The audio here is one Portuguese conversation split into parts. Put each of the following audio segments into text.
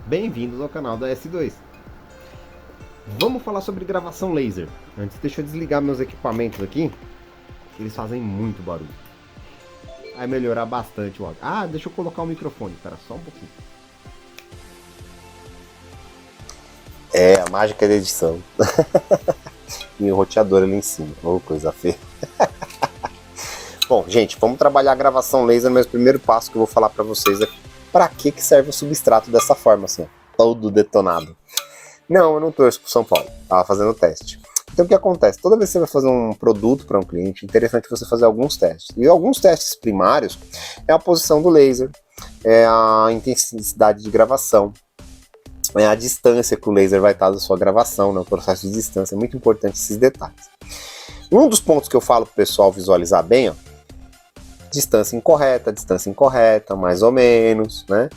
Bem-vindos ao canal da S2. Vamos falar sobre gravação laser. Antes, deixa eu desligar meus equipamentos aqui, eles fazem muito barulho. Vai melhorar bastante o áudio. Ah, deixa eu colocar o microfone, espera só um pouquinho. É, a mágica da edição. E o roteador ali em cima. Oh, coisa feia. Bom, gente, vamos trabalhar a gravação laser, mas o primeiro passo que eu vou falar pra vocês é pra que serve o substrato dessa forma, assim, ó, todo detonado. Não, eu não torço pro São Paulo, tava fazendo teste. Então o que acontece? Toda vez que você vai fazer um produto para um cliente, é interessante você fazer alguns testes. E alguns testes primários é a posição do laser, é a intensidade de gravação, é a distância que o laser vai estar da sua gravação, né, o processo de distância, é muito importante esses detalhes. Um dos pontos que eu falo pro pessoal visualizar bem, ó, distância incorreta, mais ou menos, né?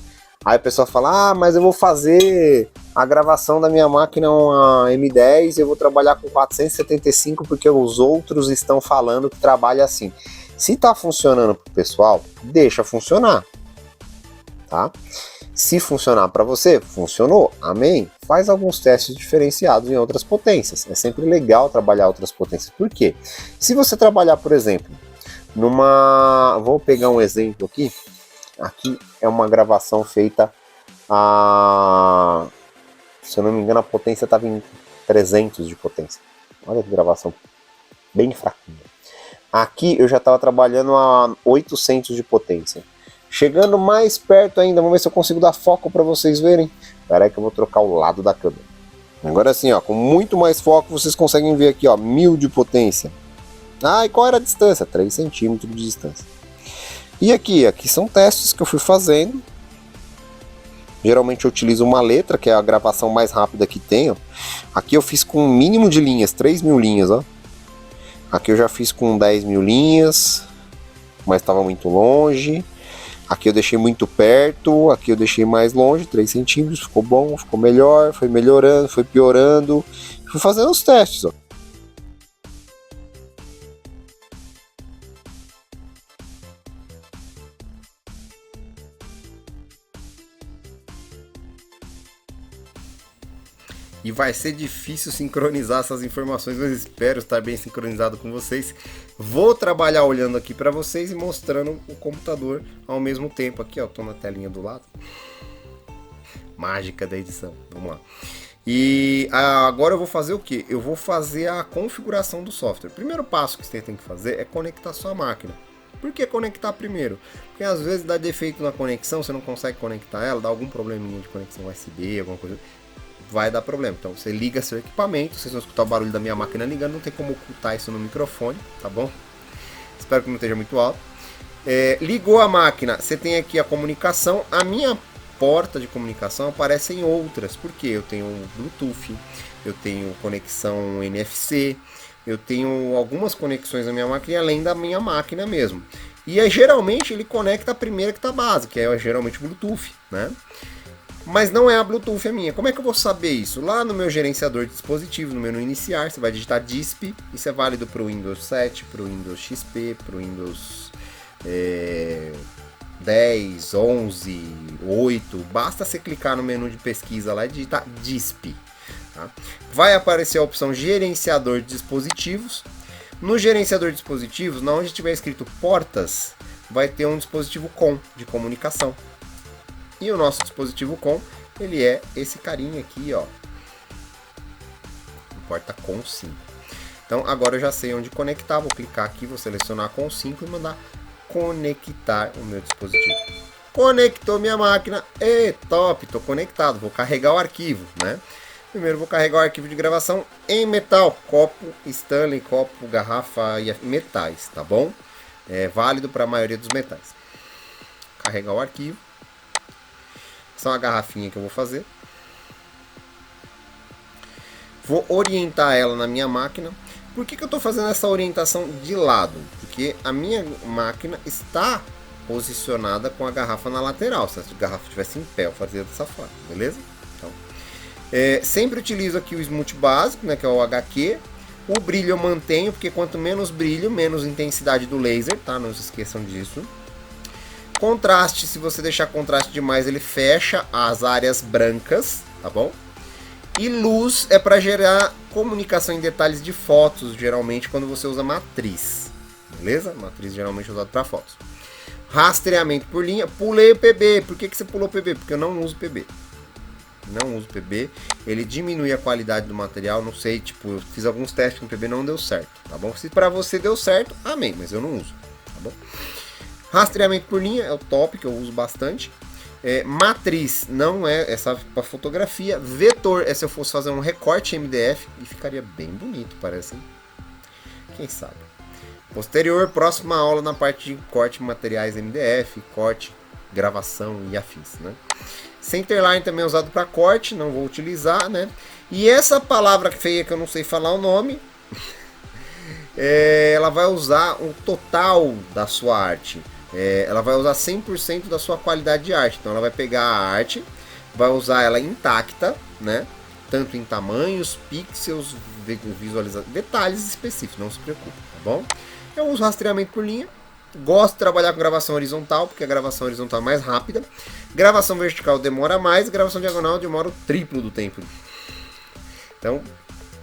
Aí o pessoal fala, ah, mas eu vou fazer a gravação da minha máquina uma M10 e eu vou trabalhar com 475 porque os outros estão falando que trabalha assim. Se tá funcionando pro pessoal, deixa funcionar, tá? Se funcionar para você, funcionou, amém? Faz alguns testes diferenciados em outras potências. É sempre legal trabalhar outras potências. Por quê? Se você trabalhar, por exemplo, vou pegar um exemplo aqui. Aqui é uma gravação feita se eu não me engano, a potência estava em 300 de potência. Olha que gravação bem fraquinha. Aqui eu já estava trabalhando a 800 de potência. Chegando mais perto ainda, vamos ver se eu consigo dar foco para vocês verem. Espera aí que eu vou trocar o lado da câmera. Agora sim, ó, com muito mais foco vocês conseguem ver aqui, ó, 1000 de potência. Ah, e qual era a distância? 3 centímetros de distância. E aqui são testes que eu fui fazendo. Geralmente eu utilizo uma letra, que é a gravação mais rápida que tenho. Aqui eu fiz com um mínimo de linhas, 3.000 linhas, ó. Aqui eu já fiz com 10.000 linhas, mas estava muito longe. Aqui eu deixei muito perto, aqui eu deixei mais longe, 3 centímetros, ficou bom, ficou melhor, foi melhorando, foi piorando. Fui fazendo os testes, ó. E vai ser difícil sincronizar essas informações, mas espero estar bem sincronizado com vocês. Vou trabalhar olhando aqui para vocês e mostrando o computador ao mesmo tempo. Aqui, ó, tô na telinha do lado. Mágica da edição, vamos lá. E agora eu vou fazer o que? Eu vou fazer a configuração do software. O primeiro passo que você tem que fazer é conectar sua máquina. Por que conectar primeiro? Porque às vezes dá defeito na conexão, você não consegue conectar ela, dá algum probleminha de conexão USB, alguma coisa, vai dar problema. Então você liga seu equipamento, vocês vão escutar o barulho da minha máquina ligando, não tem como ocultar isso no microfone, tá bom? Espero que não esteja muito alto. Ligou a máquina, você tem aqui a comunicação, a minha porta de comunicação aparece em outras, porque eu tenho Bluetooth, eu tenho conexão NFC, eu tenho algumas conexões na minha máquina além da minha máquina mesmo. E aí, geralmente ele conecta a primeira que está base, que é geralmente Bluetooth, né? Mas não é a Bluetooth a minha. Como é que eu vou saber isso? Lá no meu gerenciador de dispositivos, no menu iniciar, você vai digitar DISP. Isso é válido para o Windows 7, para o Windows XP, para o Windows 10, 11, 8. Basta você clicar no menu de pesquisa lá e digitar DISP. Tá? Vai aparecer a opção gerenciador de dispositivos. No gerenciador de dispositivos, na onde tiver escrito portas, vai ter um dispositivo COM de comunicação. E o nosso dispositivo COM, ele é esse carinha aqui, ó. Porta COM 5. Então agora eu já sei onde conectar, vou clicar aqui, vou selecionar COM 5 e mandar conectar o meu dispositivo. Conectou minha máquina, top, estou conectado, vou carregar o arquivo, né? Primeiro vou carregar o arquivo de gravação em metal, copo, Stanley, copo, garrafa e metais, tá bom? É válido para a maioria dos metais. Carregar o arquivo. Essa é uma garrafinha que eu vou fazer. Vou orientar ela na minha máquina. Por que eu estou fazendo essa orientação de lado? Porque a minha máquina está posicionada com a garrafa na lateral. Se a garrafa estivesse em pé, eu fazia dessa forma, beleza? Então, sempre utilizo aqui o smooth básico, né, que é o HQ. O brilho eu mantenho, porque quanto menos brilho, menos intensidade do laser, tá? Não se esqueçam disso. Contraste, se você deixar contraste demais, ele fecha as áreas brancas, tá bom? E luz é para gerar comunicação em detalhes de fotos, geralmente quando você usa matriz, beleza? Matriz geralmente é usado para fotos. Rastreamento por linha, pulei o PB. Por que você pulou o PB? Porque eu não uso PB. Não uso PB, ele diminui a qualidade do material, não sei, tipo, eu fiz alguns testes com PB, não deu certo, tá bom? Se para você deu certo, amém, mas eu não uso, tá bom? Rastreamento por linha é o top, que eu uso bastante. Matriz não é essa para fotografia. Vetor é se eu fosse fazer um recorte MDF e ficaria bem bonito, parece, hein? Quem sabe? Posterior, próxima aula na parte de corte de materiais MDF, corte, gravação e afins, né? Centerline também é usado para corte, não vou utilizar, né? E essa palavra feia que eu não sei falar o nome, ela vai usar o total da sua arte. Ela vai usar 100% da sua qualidade de arte. Então ela vai pegar a arte, vai usar ela intacta, né? Tanto em tamanhos, pixels, detalhes específicos, não se preocupe, tá bom? Eu uso rastreamento por linha. Gosto de trabalhar com gravação horizontal, porque a gravação horizontal é mais rápida. Gravação vertical demora mais, gravação diagonal demora o triplo do tempo. Então,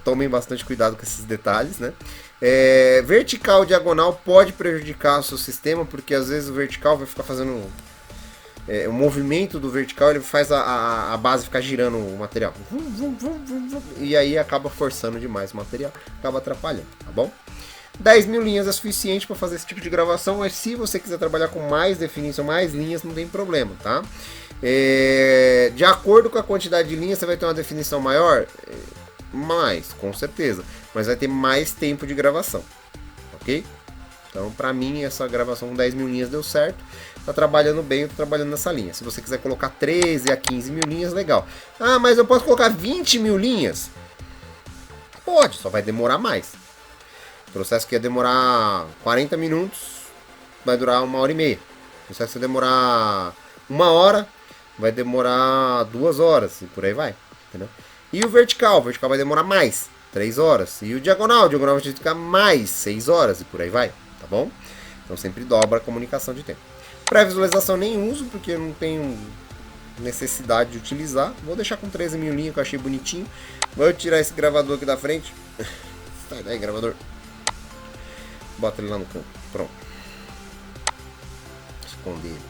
tomem bastante cuidado com esses detalhes, né? Vertical, diagonal pode prejudicar o seu sistema, porque às vezes o vertical vai ficar fazendo... o movimento do vertical, ele faz a base ficar girando o material. E aí acaba forçando demais o material, acaba atrapalhando, tá bom? 10 mil linhas é suficiente para fazer esse tipo de gravação, mas se você quiser trabalhar com mais definição, mais linhas, não tem problema, tá? De acordo com a quantidade de linhas, você vai ter uma definição maior? Mais, com certeza. Mas vai ter mais tempo de gravação, ok? Então, para mim, essa gravação com 10 mil linhas deu certo. Tá trabalhando bem, eu tô trabalhando nessa linha. Se você quiser colocar 13 a 15 mil linhas, legal. Ah, mas eu posso colocar 20 mil linhas? Pode, só vai demorar mais. O processo que ia demorar 40 minutos vai durar 1h30. O processo que ia demorar 1 hora vai demorar 2 horas e por aí vai, entendeu? E o vertical vai demorar mais, 3 horas. E o diagonal vai ficar mais 6 horas e por aí vai, tá bom? Então sempre dobra a comunicação de tempo. Pré-visualização nem uso porque eu não tenho necessidade de utilizar. Vou deixar com 13 mil linhas que eu achei bonitinho. Vou tirar esse gravador aqui da frente. Sai daí, gravador. Bota ele lá no canto. Pronto. Esconder ele.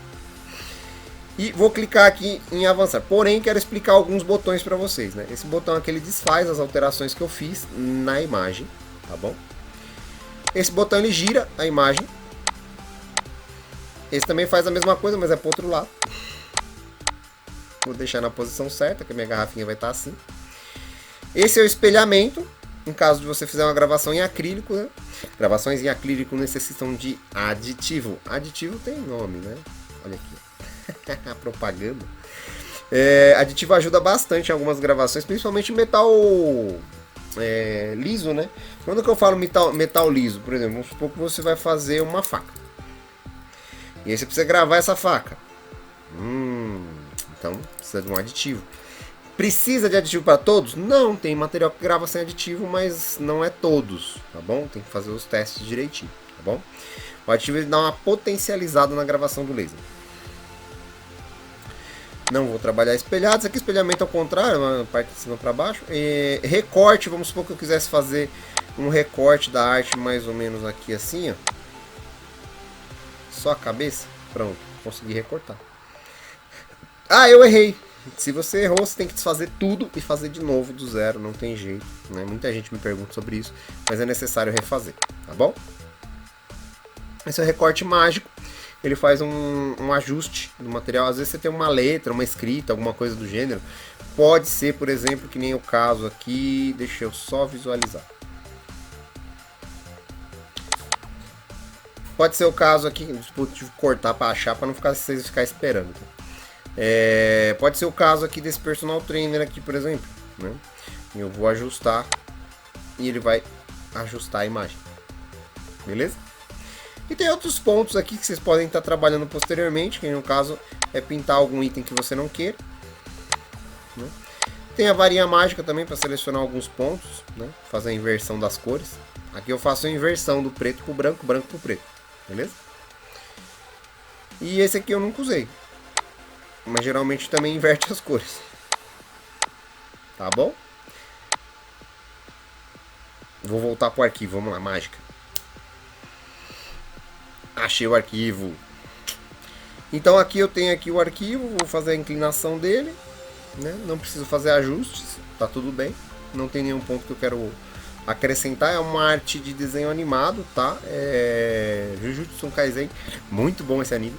E vou clicar aqui em avançar. Porém, quero explicar alguns botões para vocês, né? Esse botão aqui ele desfaz as alterações que eu fiz na imagem, tá bom? Esse botão ele gira a imagem. Esse também faz a mesma coisa, mas é para o outro lado. Vou deixar na posição certa, que a minha garrafinha vai estar assim. Esse é o espelhamento. Em caso de você fizer uma gravação em acrílico, né? Gravações em acrílico necessitam de aditivo. Aditivo tem nome, né? Olha aqui. A propaganda. Aditivo ajuda bastante em algumas gravações, principalmente metal liso, né? Quando que eu falo metal liso, por exemplo, vamos supor que você vai fazer uma faca. E aí você precisa gravar essa faca. Então precisa de um aditivo. Precisa de aditivo para todos? Não, tem material que grava sem aditivo, mas não é todos, tá bom? Tem que fazer os testes direitinho, tá bom? O aditivo ele dá uma potencializada na gravação do laser. Não vou trabalhar espelhado, isso aqui é espelhamento ao contrário, uma parte de cima para baixo. Recorte, vamos supor que eu quisesse fazer um recorte da arte mais ou menos aqui assim, ó. Só a cabeça, pronto, consegui recortar. Ah, eu errei. Se você errou, você tem que desfazer tudo e fazer de novo do zero, não tem jeito, né? Muita gente me pergunta sobre isso, mas é necessário refazer, tá bom? Esse é o recorte mágico, ele faz um ajuste do material. Às vezes você tem uma letra, uma escrita, alguma coisa do gênero. Pode ser, por exemplo, que nem o caso aqui, deixa eu só visualizar. Pode ser o caso aqui, vou cortar para achar, para não ficar vocês ficar esperando, tá? Pode ser o caso aqui desse personal trainer aqui, por exemplo, né? Eu vou ajustar e ele vai ajustar a imagem, beleza? E tem outros pontos aqui que vocês podem estar trabalhando posteriormente, que no caso é pintar algum item que você não queira, né? Tem a varinha mágica também para selecionar alguns pontos, né? Fazer a inversão das cores. Aqui eu faço a inversão do preto para o branco, branco para o preto, beleza? E esse aqui eu nunca usei. Mas geralmente também inverte as cores. Tá bom? Vou voltar pro arquivo, vamos lá, mágica. Achei o arquivo. Então aqui eu tenho aqui o arquivo, vou fazer a inclinação dele, né? Não preciso fazer ajustes, tá tudo bem. Não tem nenhum ponto que eu quero acrescentar. É uma arte de desenho animado, tá? É Jujutsu Kaisen, muito bom esse anime.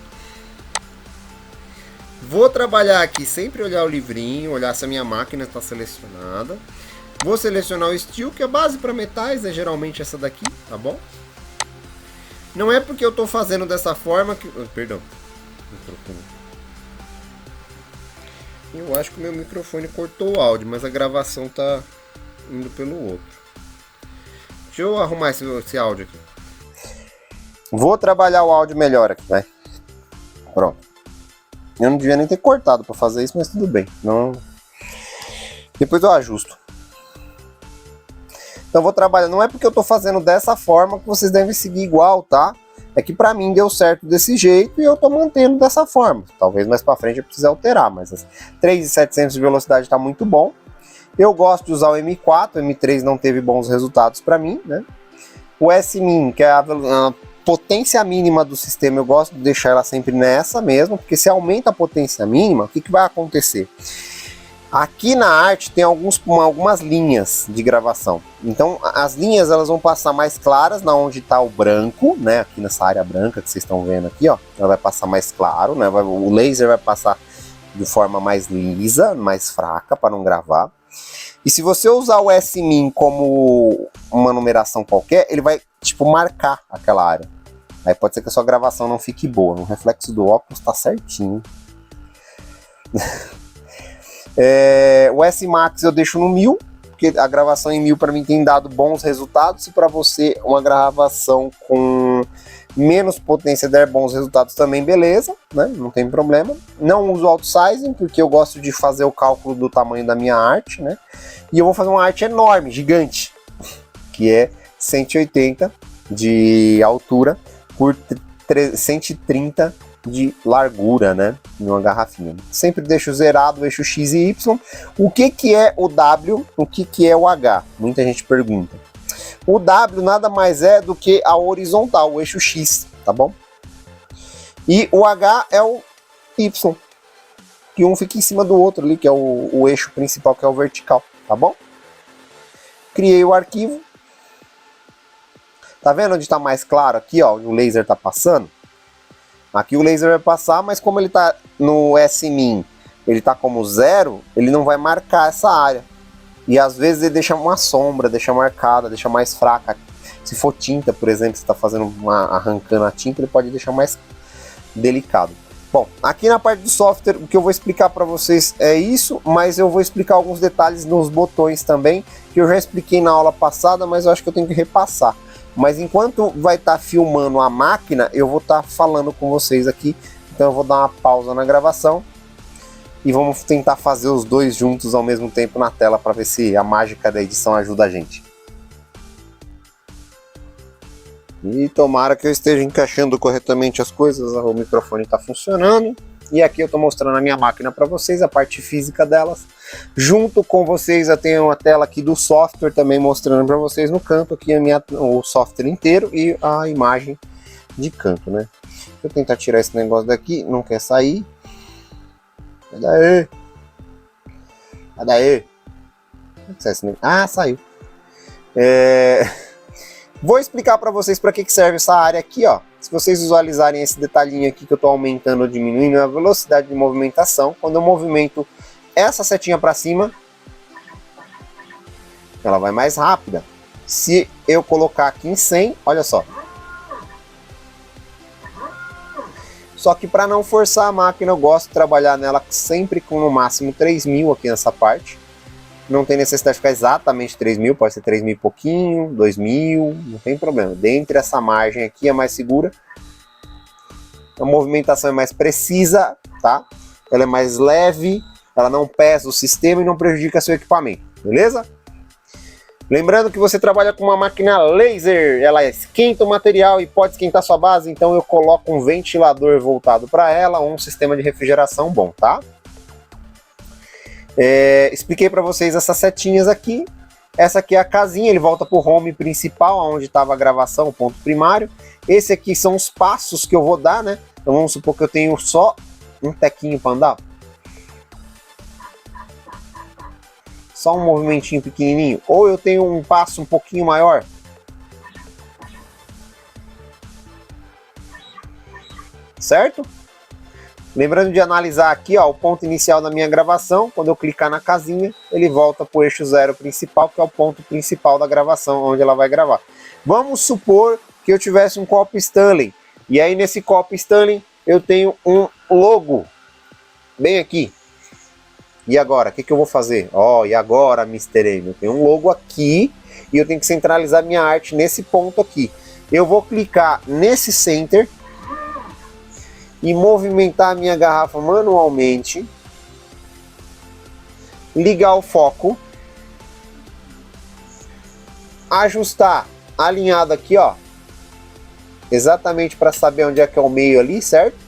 Vou trabalhar aqui, sempre olhar o livrinho, olhar se a minha máquina está selecionada. Vou selecionar o Steel, que é base para metais, é geralmente essa daqui, tá bom? Não é porque eu estou fazendo dessa forma que... Perdão. Microfone. Eu acho que o meu microfone cortou o áudio, mas a gravação tá indo pelo outro. Deixa eu arrumar esse áudio aqui. Vou trabalhar o áudio melhor aqui, vai. Pronto. Eu não devia nem ter cortado para fazer isso, mas tudo bem. Não... Depois eu ajusto. Então vou trabalhar. Não é porque eu tô fazendo dessa forma que vocês devem seguir igual, tá? É que pra mim deu certo desse jeito e eu tô mantendo dessa forma. Talvez mais pra frente eu precise alterar, mas 3.700 de velocidade tá muito bom. Eu gosto de usar o M4, o M3 não teve bons resultados pra mim, né? O S-Min, que é a potência mínima do sistema, eu gosto de deixar ela sempre nessa mesmo, porque se aumenta a potência mínima, o que vai acontecer? Aqui na arte tem algumas linhas de gravação. Então as linhas elas vão passar mais claras na onde está o branco, né? Aqui nessa área branca que vocês estão vendo aqui, ó, ela vai passar mais claro, né? O laser vai passar de forma mais lisa, mais fraca para não gravar. E se você usar o S-Min como uma numeração qualquer, ele vai tipo marcar aquela área. Aí pode ser que a sua gravação não fique boa. No reflexo do óculos tá certinho. O S-Max eu deixo no 1000, porque a gravação em 1000 para mim tem dado bons resultados, e para você uma gravação com menos potência der bons resultados também, beleza, né? Não tem problema. Não uso auto-sizing, porque eu gosto de fazer o cálculo do tamanho da minha arte, né? E eu vou fazer uma arte enorme, gigante, que é 180 de altura por 130 de largura, né, em uma garrafinha. Sempre deixo zerado o eixo X e Y. O que é o W? O que é o H? Muita gente pergunta. O W nada mais é do que a horizontal, o eixo X, tá bom? E o H é o Y, que um fica em cima do outro ali, que é o eixo principal, que é o vertical, tá bom? Criei o arquivo. Tá vendo onde está mais claro aqui, ó, onde o laser tá passando? Aqui o laser vai passar, mas como ele está no S-Min, ele está como 0, ele não vai marcar essa área. E às vezes ele deixa uma sombra, deixa marcada, deixa mais fraca. Se for tinta, por exemplo, você está fazendo arrancando a tinta, ele pode deixar mais delicado. Bom, aqui na parte do software, o que eu vou explicar para vocês é isso, mas eu vou explicar alguns detalhes nos botões também, que eu já expliquei na aula passada, mas eu acho que eu tenho que repassar. Mas enquanto vai estar filmando a máquina, eu vou estar falando com vocês aqui. Então eu vou dar uma pausa na gravação e vamos tentar fazer os dois juntos ao mesmo tempo na tela para ver se a mágica da edição ajuda a gente. E tomara que eu esteja encaixando corretamente as coisas. O microfone está funcionando. E aqui eu estou mostrando a minha máquina para vocês, a parte física delas. Junto com vocês eu tenho a tela aqui do software também mostrando para vocês no canto aqui o software inteiro e a imagem de canto, né? Deixa eu tentar tirar esse negócio daqui, não quer sair. Sai daí! Sai daí! Ah, saiu! Vou explicar para vocês para que serve essa área aqui, ó. Se vocês visualizarem esse detalhinho aqui que eu estou aumentando ou diminuindo a velocidade de movimentação, quando eu movimento essa setinha para cima, ela vai mais rápida. Se eu colocar aqui em 100, olha só. Só que para não forçar a máquina, eu gosto de trabalhar nela sempre com no máximo 3.000 aqui nessa parte. Não tem necessidade de ficar exatamente 3.000, pode ser 3.000 e pouquinho, 2.000, não tem problema. Dentro dessa margem aqui é mais segura. A movimentação é mais precisa, tá? Ela é mais leve, ela não pesa o sistema e não prejudica seu equipamento, beleza? Lembrando que você trabalha com uma máquina laser, ela esquenta o material e pode esquentar sua base, então eu coloco um ventilador voltado para ela, um sistema de refrigeração bom, tá? Expliquei para vocês essas setinhas aqui. Essa aqui é a casinha, ele volta para o home principal, onde estava a gravação, o ponto primário. Esse aqui são os passos que eu vou dar, né? Então vamos supor que eu tenho só um tequinho para andar. Só um movimentinho pequenininho. Ou eu tenho um passo um pouquinho maior. Certo? Lembrando de analisar aqui, ó, o ponto inicial da minha gravação. Quando eu clicar na casinha, ele volta para o eixo 0 principal, que é o ponto principal da gravação, onde ela vai gravar. Vamos supor que eu tivesse um copo Stanley. E aí nesse copo Stanley eu tenho um logo. Bem aqui. E agora, o que eu vou fazer? E agora, Mr. M? Eu tenho um logo aqui e eu tenho que centralizar minha arte nesse ponto aqui. Eu vou clicar nesse center e movimentar a minha garrafa manualmente. Ligar o foco. Ajustar alinhado aqui, ó. Exatamente para saber onde é que é o meio ali, certo?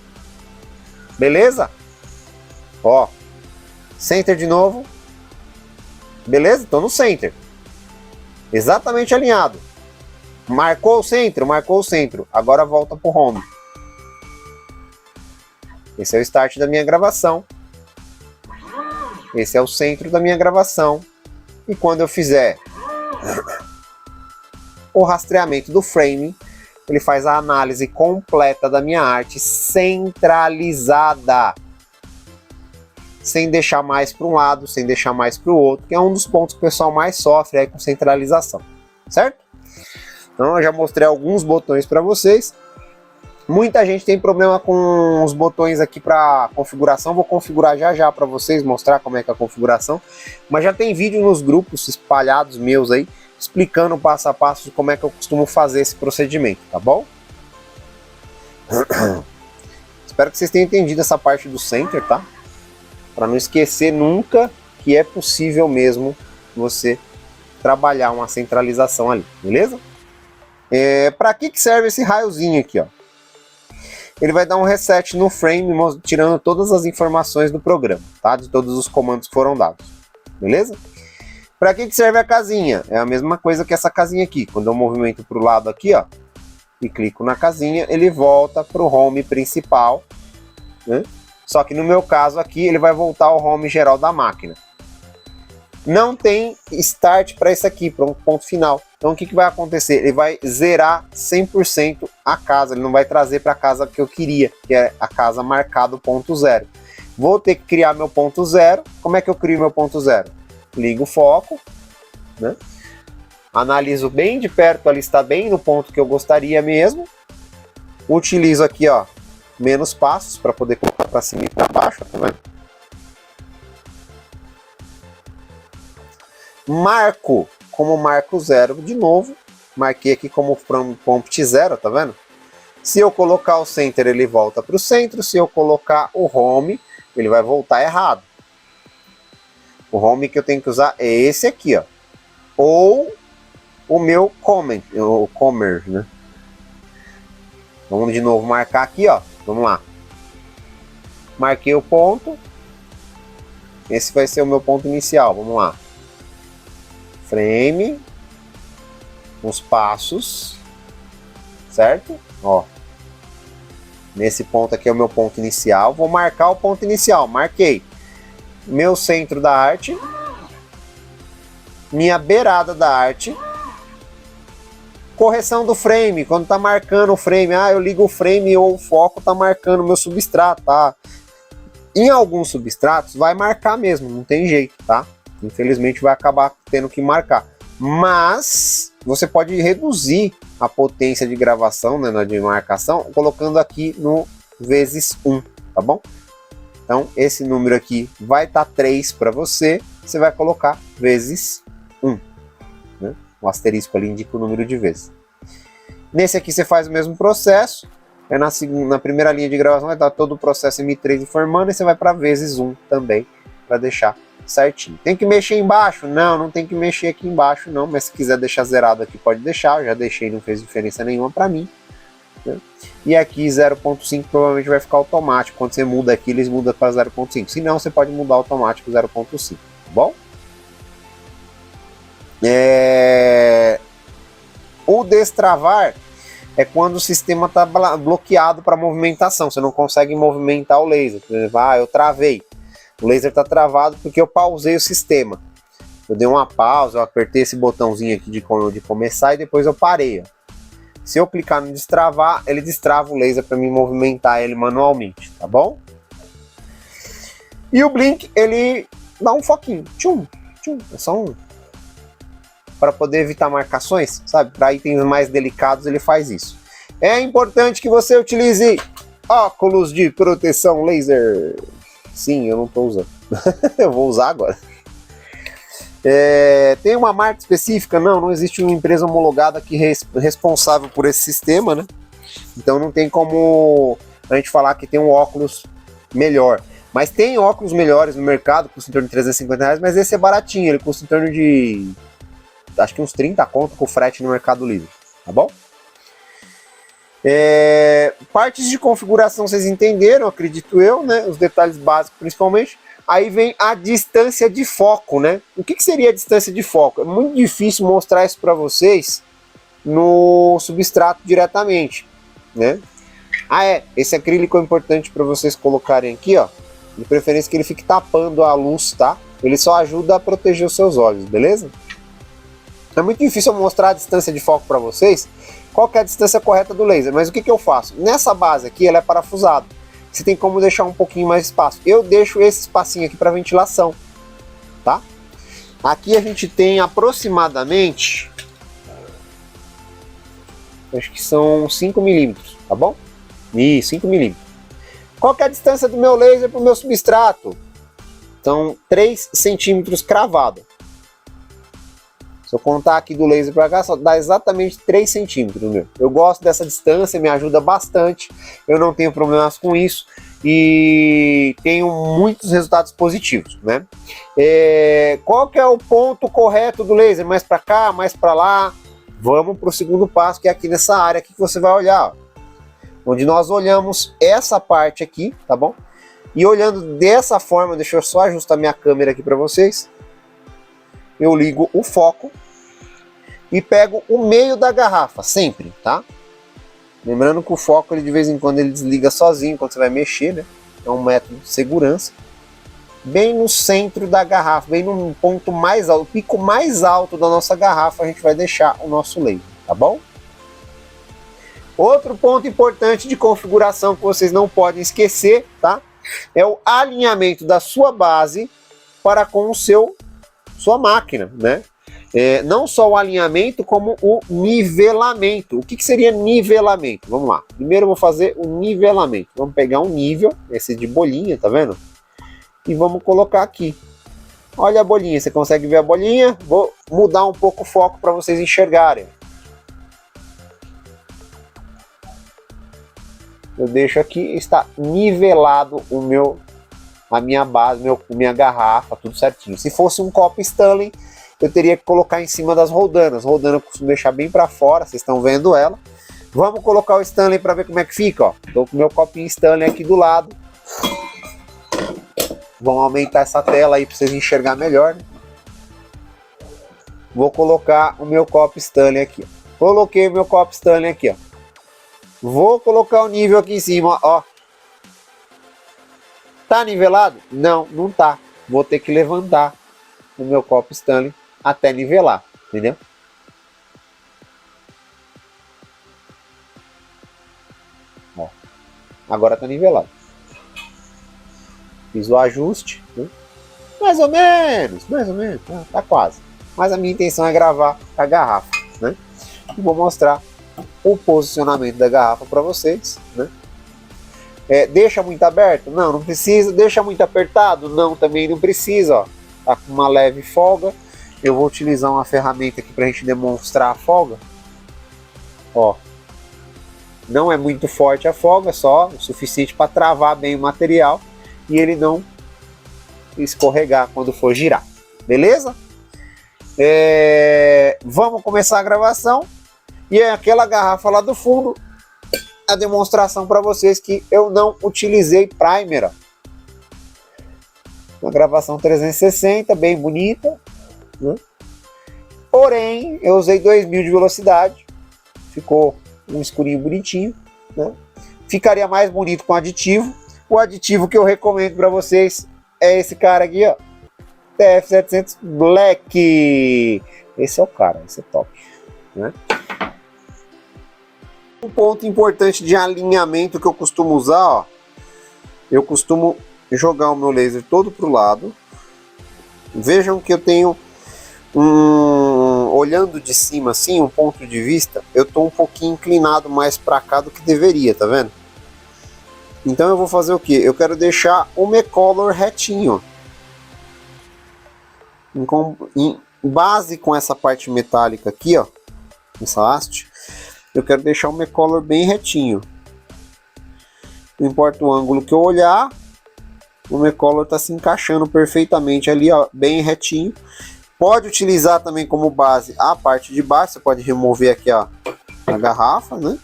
Beleza? Ó. Center de novo. Beleza? Estou no center. Exatamente alinhado. Marcou o centro? Marcou o centro. Agora volta para o home. Esse é o start da minha gravação. Esse é o centro da minha gravação. E quando eu fizer o rastreamento do frame, ele faz a análise completa da minha arte centralizada. Sem deixar mais para um lado, sem deixar mais para o outro, que é um dos pontos que o pessoal mais sofre aí com centralização, certo? Então eu já mostrei alguns botões para vocês. Muita gente tem problema com os botões aqui para configuração, vou configurar já para vocês, mostrar como é que é a configuração. Mas já tem vídeo nos grupos espalhados meus aí, explicando passo a passo de como é que eu costumo fazer esse procedimento, tá bom? Espero que vocês tenham entendido essa parte do center, tá? Para não esquecer nunca que é possível mesmo você trabalhar uma centralização ali, beleza? Para que serve esse raiozinho aqui, ó? Ele vai dar um reset no frame, tirando todas as informações do programa, tá? De todos os comandos que foram dados, beleza? Para que serve a casinha? É a mesma coisa que essa casinha aqui. Quando eu movimento para o lado aqui, ó, e clico na casinha, ele volta para o home principal, né? Só que no meu caso aqui, ele vai voltar ao home geral da máquina. Não tem start para isso aqui, para um ponto final. Então o que vai acontecer? Ele vai zerar 100% a casa, ele não vai trazer para a casa que eu queria, que é a casa marcada ponto zero. Vou ter que criar meu ponto zero. Como é que eu crio meu ponto zero? Ligo o foco, né? Analiso bem de perto, ali está bem no ponto que eu gostaria mesmo. Utilizo aqui, ó, menos passos para poder colocar para cima e para baixo, tá vendo? Marco como marco zero de novo. Marquei aqui como prompt zero, tá vendo? Se eu colocar o center, ele volta para o centro. Se eu colocar o home, ele vai voltar errado. O home que eu tenho que usar é esse aqui, ó. Ou o meu comment, o commerce, né? Vamos de novo marcar aqui, ó. Vamos lá. Marquei o ponto. Esse vai ser o meu ponto inicial. Vamos lá. Frame. Os passos. Certo? Ó. Nesse ponto aqui é o meu ponto inicial. Vou marcar o ponto inicial. Marquei. Meu centro da arte. Minha beirada da arte. Correção do frame, quando tá marcando o frame, eu ligo o frame ou o foco tá marcando o meu substrato, tá? Em alguns substratos vai marcar mesmo, não tem jeito, tá? Infelizmente vai acabar tendo que marcar. Mas você pode reduzir a potência de gravação, né, de marcação, colocando aqui no vezes 1, tá bom? Então esse número aqui vai estar 3 para você, você vai colocar vezes 1, né? O asterisco ali indica o número de vezes. Nesse aqui você faz o mesmo processo. Na primeira linha de gravação vai dar todo o processo M3 informando. E você vai para vezes 1 também, para deixar certinho. Tem que mexer embaixo? Não, não tem que mexer aqui embaixo não, mas se quiser deixar zerado aqui pode deixar, eu já deixei, não fez diferença nenhuma para mim, né? E aqui 0.5 provavelmente vai ficar automático, quando você muda aqui eles mudam para 0.5, se não você pode mudar automático 0.5, tá bom? O destravar é quando o sistema está bloqueado para movimentação, você não consegue movimentar o laser, por exemplo, eu travei. O laser está travado porque eu pausei o sistema. Eu dei uma pausa, eu apertei esse botãozinho aqui de começar e depois eu parei. Ó. Se eu clicar no destravar, ele destrava o laser para me movimentar ele manualmente, tá bom? E o blink, ele dá um foquinho. Tchum, tchum, é só um. Para poder evitar marcações, sabe? Para itens mais delicados ele faz isso. É importante que você utilize óculos de proteção laser. Sim, eu não estou usando. Eu vou usar agora. Tem uma marca específica? Não existe uma empresa homologada que é responsável por esse sistema, né? Então não tem como a gente falar que tem um óculos melhor. Mas tem óculos melhores no mercado, custa em torno de R$350, mas esse é baratinho, ele custa em torno de acho que uns 30 conto com frete no Mercado Livre, tá bom? Partes de configuração vocês entenderam, acredito eu, né? Os detalhes básicos principalmente. Aí vem a distância de foco, né? O que seria a distância de foco? É muito difícil mostrar isso para vocês no substrato diretamente, né? Esse acrílico é importante para vocês colocarem aqui, ó. De preferência que ele fique tapando a luz, tá? Ele só ajuda a proteger os seus olhos, beleza? É muito difícil eu mostrar a distância de foco para vocês, qual que é a distância correta do laser, mas o que eu faço? Nessa base aqui, ela é parafusada. Você tem como deixar um pouquinho mais de espaço. Eu deixo esse espacinho aqui para ventilação, tá? Aqui a gente tem aproximadamente, acho que são 5 milímetros, tá bom? Isso, 5 milímetros. Qual que é a distância do meu laser para o meu substrato? São 3 centímetros cravado. Se eu contar aqui do laser para cá, só dá exatamente 3 centímetros, meu. Eu gosto dessa distância, me ajuda bastante, eu não tenho problemas com isso e tenho muitos resultados positivos, né? Qual que é o ponto correto do laser? Mais para cá, mais para lá? Vamos para o segundo passo, que é aqui nessa área aqui que você vai olhar, ó. Onde nós olhamos essa parte aqui, tá bom? E olhando dessa forma, deixa eu só ajustar minha câmera aqui para vocês. Eu ligo o foco e pego o meio da garrafa, sempre, tá? Lembrando que o foco, ele de vez em quando, ele desliga sozinho quando você vai mexer, né? É um método de segurança. Bem no centro da garrafa, bem no ponto mais alto, o pico mais alto da nossa garrafa, a gente vai deixar o nosso laser, tá bom? Outro ponto importante de configuração que vocês não podem esquecer, tá? É o alinhamento da sua base para com sua máquina, né? Não só o alinhamento, como o nivelamento. O que seria nivelamento? Vamos lá. Primeiro eu vou fazer o nivelamento. Vamos pegar um nível, esse de bolinha, tá vendo? E vamos colocar aqui. Olha a bolinha, você consegue ver a bolinha? Vou mudar um pouco o foco para vocês enxergarem. Eu deixo aqui, está nivelado a minha base, minha garrafa, tudo certinho. Se fosse um copo Stanley, eu teria que colocar em cima das roldanas. Roldana eu costumo deixar bem para fora, vocês estão vendo ela. Vamos colocar o Stanley para ver como é que fica, ó. Estou com o meu copinho Stanley aqui do lado. Vamos aumentar essa tela aí para vocês enxergar melhor, né? Vou colocar o meu copo Stanley aqui, ó. Coloquei o meu copo Stanley aqui, ó. Vou colocar o nível aqui em cima, ó. Tá nivelado? Não, não tá. Vou ter que levantar o meu copo Stanley até nivelar, entendeu? Ó, agora tá nivelado. Fiz o ajuste, né? Mais ou menos, tá quase. Mas a minha intenção é gravar a garrafa, né? E vou mostrar o posicionamento da garrafa para vocês, né? Deixa muito aberto? Não, não precisa. Deixa muito apertado? Não, também não precisa, ó. Tá com uma leve folga. Eu vou utilizar uma ferramenta aqui para a gente demonstrar a folga. Ó, não é muito forte a folga, só o suficiente para travar bem o material e ele não escorregar quando for girar, beleza? Vamos começar a gravação. E é aquela garrafa lá do fundo, a demonstração para vocês que eu não utilizei primer. Uma gravação 360, bem bonita, né? Porém, eu usei 2000 de velocidade, ficou um escurinho bonitinho, né? Ficaria mais bonito com aditivo. O aditivo que eu recomendo para vocês é esse cara aqui, ó, TF700 Black. Esse é o cara, esse é top, né? Um ponto importante de alinhamento que eu costumo usar, ó, eu costumo jogar o meu laser todo pro lado. Vejam que eu tenho olhando de cima assim, um ponto de vista, eu tô um pouquinho inclinado mais para cá do que deveria, tá vendo? Então eu vou fazer o que? Eu quero deixar o M-Color retinho, em base com essa parte metálica aqui, ó, essa haste. Eu quero deixar o M-Color bem retinho. Não importa o ângulo que eu olhar, o M-Color está se encaixando perfeitamente ali, ó, bem retinho. Pode utilizar também como base a parte de baixo. Você pode remover aqui, ó, a garrafa, né?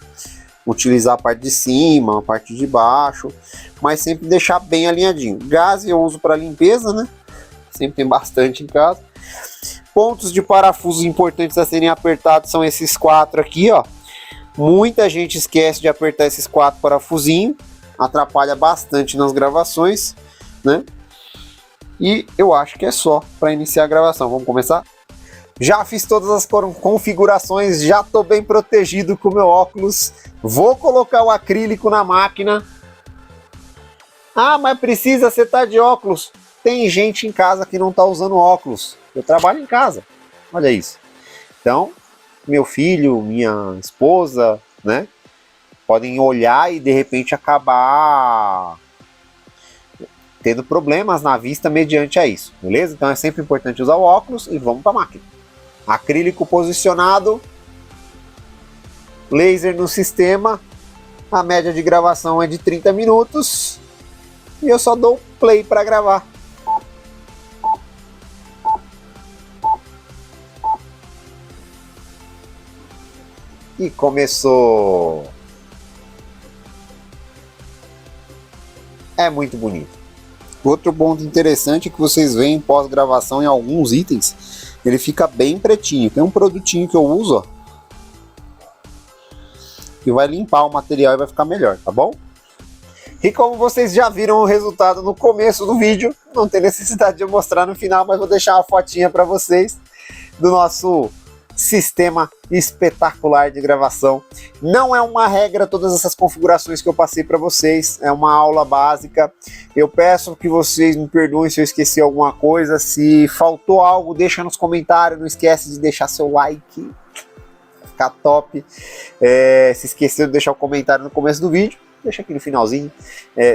Utilizar a parte de cima, a parte de baixo, mas sempre deixar bem alinhadinho. Gás eu uso para limpeza, né? Sempre tem bastante em casa. Pontos de parafusos importantes a serem apertados são esses 4 aqui, ó. Muita gente esquece de apertar esses 4 parafusinhos, atrapalha bastante nas gravações, né? E eu acho que é só para iniciar a gravação. Vamos começar? Já fiz todas as configurações, já estou bem protegido com o meu óculos. Vou colocar o acrílico na máquina. Ah, mas precisa você estar de óculos. Tem gente em casa que não está usando óculos. Eu trabalho em casa. Olha isso. Então, meu filho, minha esposa, né, podem olhar e de repente acabar tendo problemas na vista mediante a isso, beleza? Então é sempre importante usar o óculos e vamos para a máquina. Acrílico posicionado, laser no sistema, a média de gravação é de 30 minutos e eu só dou play para gravar. E começou. É muito bonito. Outro ponto interessante é que vocês veem pós-gravação em alguns itens, ele fica bem pretinho. Tem um produtinho que eu uso, ó, que vai limpar o material e vai ficar melhor, tá bom? E como vocês já viram o resultado no começo do vídeo, não tem necessidade de eu mostrar no final, mas vou deixar uma fotinha para vocês do nosso sistema espetacular de gravação. Não é uma regra todas essas configurações que eu passei para vocês, é uma aula básica. Eu peço que vocês me perdoem se eu esqueci alguma coisa, se faltou algo, deixa nos comentários, não esquece de deixar seu like, ficar top. Se esqueceu de deixar o comentário no começo do vídeo, deixa aqui no finalzinho.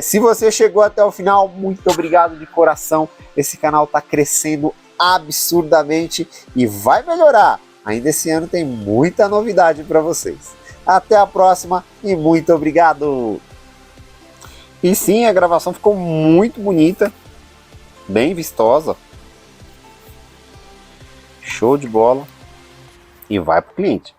Se você chegou até o final, muito obrigado de coração. Esse canal está crescendo absurdamente e vai melhorar. Ainda esse ano tem muita novidade para vocês. Até a próxima e muito obrigado! E sim, a gravação ficou muito bonita, bem vistosa. Show de bola. E vai pro cliente.